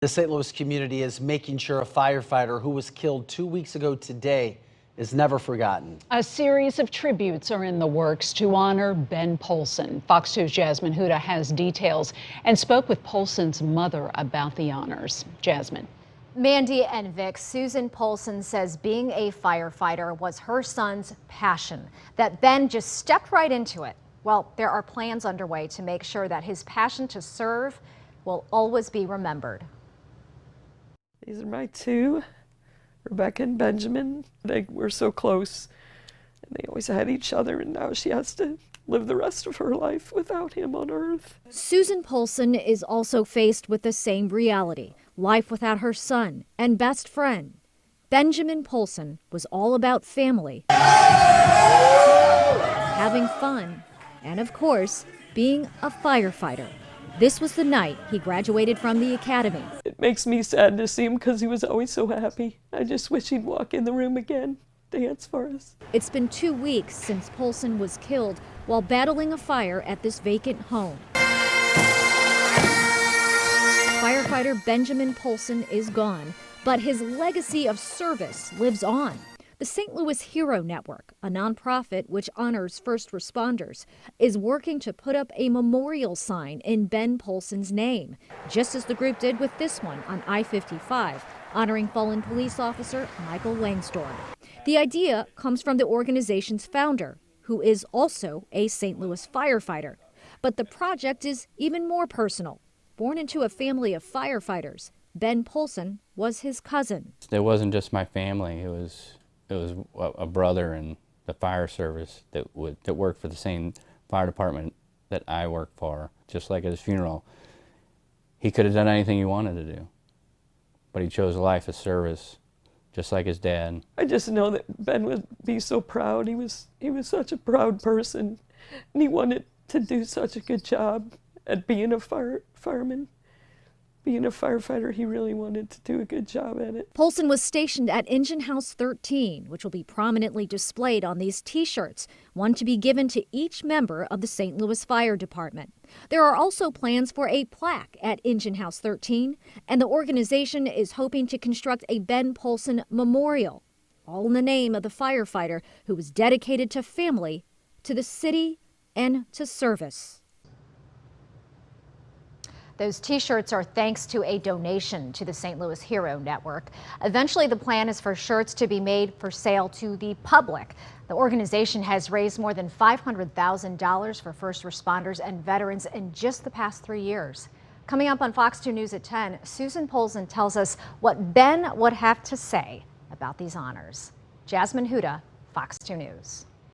The St. Louis community is making sure a firefighter who was killed 2 weeks ago today is never forgotten. A series of tributes are in the works to honor Ben Polson. Fox 2's Jasmine Huda has details and spoke with Polson's mother about the honors. Jasmine. Mandy and Vic, Susan Polson says being a firefighter was her son's passion, that Ben just stepped right into it. Well, there are plans underway to make sure that his passion to serve will always be remembered. These are my two, Rebecca and Benjamin. They were so close, and they always had each other, and now she has to live the rest of her life without him on earth. Susan Polson is also faced with the same reality, life without her son and best friend. Benjamin Polson was all about family, having fun, and of course, being a firefighter. This was the night he graduated from the academy. It makes me sad to see him because he was always so happy. I just wish he'd walk in the room again, dance for us. It's been 2 weeks since Polson was killed while battling a fire at this vacant home. Firefighter Benjamin Polson is gone, but his legacy of service lives on. The St. Louis Hero Network, a nonprofit which honors first responders, is working to put up a memorial sign in Ben Polson's name, just as the group did with this one on I-55, honoring fallen police officer Michael Langsdorff. The idea comes from the organization's founder, who is also a St. Louis firefighter. But the project is even more personal. Born into a family of firefighters, Ben Polson was his cousin. It wasn't just my family, it was a brother in the fire service that worked for the same fire department that I work for. Just like at his funeral, he could have done anything he wanted to do, but he chose a life of service, just like his dad. I just know that Ben would be so proud. He was such a proud person, and he wanted to do such a good job at being a fireman. Being a firefighter, he really wanted to do a good job at it. Polson was stationed at Engine House 13, which will be prominently displayed on these T-shirts, one to be given to each member of the St. Louis Fire Department. There are also plans for a plaque at Engine House 13, and the organization is hoping to construct a Ben Polson memorial, all in the name of the firefighter who was dedicated to family, to the city, and to service. Those T-shirts are thanks to a donation to the St. Louis Hero Network. Eventually, the plan is for shirts to be made for sale to the public. The organization has raised more than $500,000 for first responders and veterans in just the past 3 years. Coming up on Fox 2 News at 10, Susan Polson tells us what Ben would have to say about these honors. Jasmine Huda, Fox 2 News.